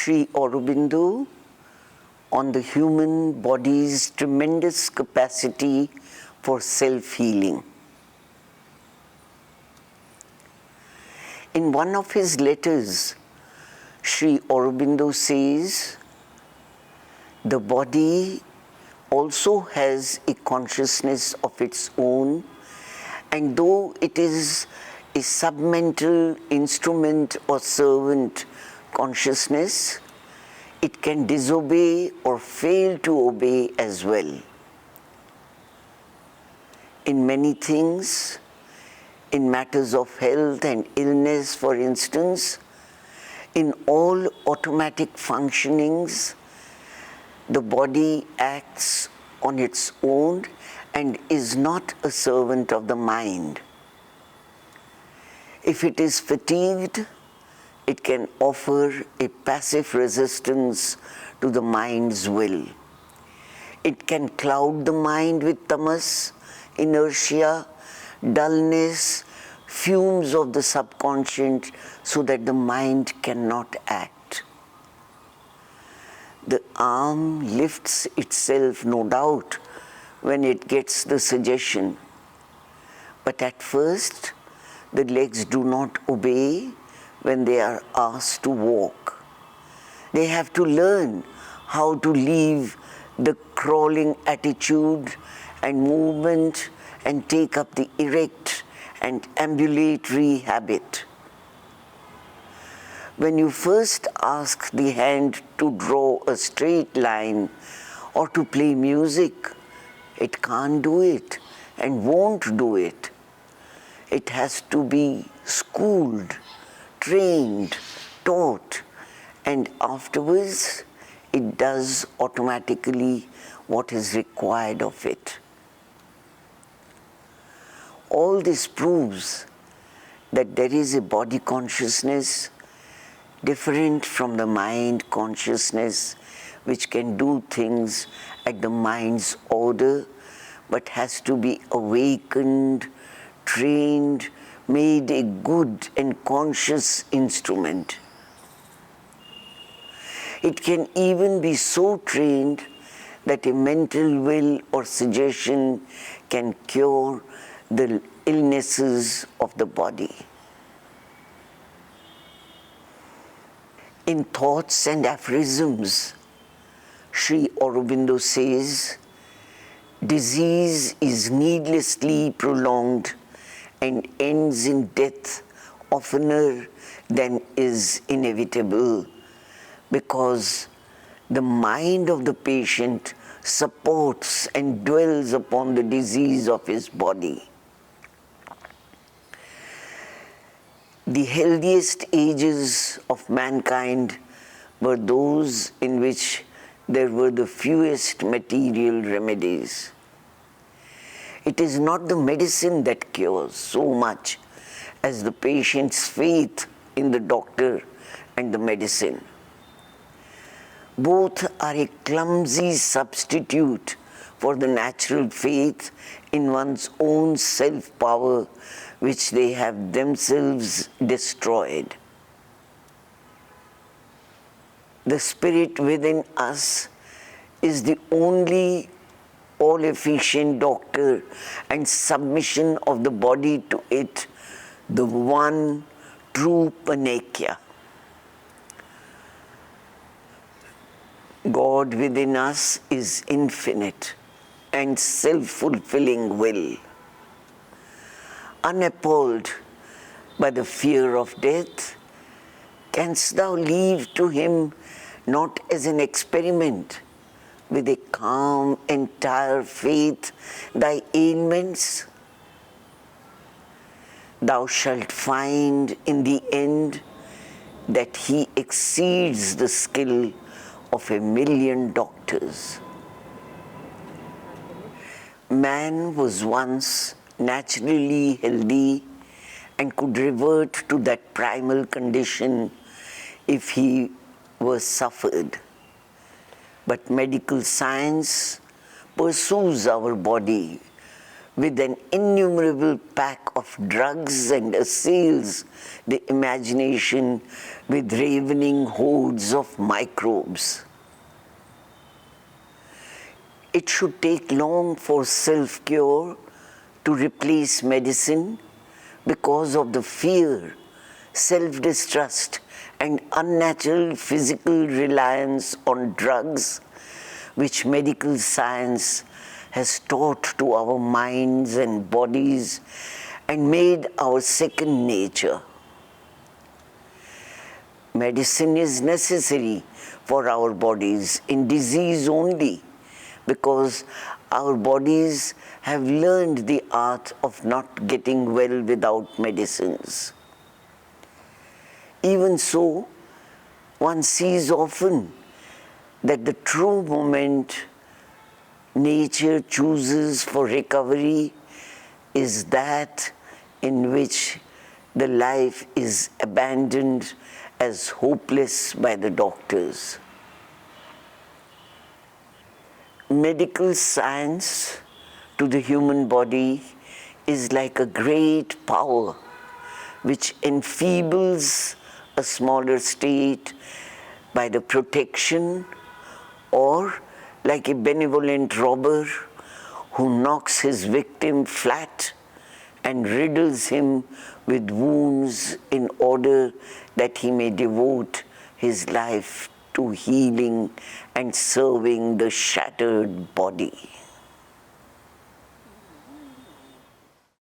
Sri Aurobindo on the human body's tremendous capacity for self-healing. In one of his letters, Sri Aurobindo says, the body also has a consciousness of its own, and though it is a submental instrument or servant consciousness, it can disobey or fail to obey as well. In many things, in matters of health and illness, for instance, in all automatic functionings, the body acts on its own and is not a servant of the mind. If it is fatigued, it can offer a passive resistance to the mind's will. It can cloud the mind with tamas, inertia, dullness, fumes of the subconscious, so that the mind cannot act. The arm lifts itself, no doubt, when it gets the suggestion. But at first, the legs do not obey when they are asked to walk. They have to learn how to leave the crawling attitude and movement and take up the erect and ambulatory habit. When you first ask the hand to draw a straight line or to play music, it can't do it and won't do it. It has to be schooled, trained, taught, and afterwards it does automatically what is required of it. All this proves that there is a body consciousness different from the mind consciousness, which can do things at the mind's order, but has to be awakened, trained, made a good and conscious instrument. It can even be so trained that a mental will or suggestion can cure the illnesses of the body. In Thoughts and Aphorisms, Sri Aurobindo says, disease is needlessly prolonged and ends in death oftener than is inevitable, because the mind of the patient supports and dwells upon the disease of his body. The healthiest ages of mankind were those in which there were the fewest material remedies. It is not the medicine that cures so much as the patient's faith in the doctor and the medicine. Both are a clumsy substitute for the natural faith in one's own self-power, which they have themselves destroyed. The spirit within us is the only all-efficient doctor, and submission of the body to it, the one true panacea. God within us is infinite and self-fulfilling will. Unappalled by the fear of death, canst thou leave to him not as an experiment, with a calm, entire faith, thy ailments? Thou shalt find in the end that he exceeds the skill of 1,000,000 doctors. Man was once naturally healthy and could revert to that primal condition if he was suffered. But medical science pursues our body with an innumerable pack of drugs and assails the imagination with ravening hordes of microbes. It should take long for self-cure to replace medicine because of the fear, self-distrust, and unnatural physical reliance on drugs which medical science has taught to our minds and bodies and made our second nature. Medicine is necessary for our bodies in disease only, because our bodies have learned the art of not getting well without medicines. Even so, one sees often that the true moment nature chooses for recovery is that in which the life is abandoned as hopeless by the doctors. Medical science to the human body is like a great power which enfeebles a smaller state by the protection, or like a benevolent robber who knocks his victim flat and riddles him with wounds in order that he may devote his life to healing and serving the shattered body.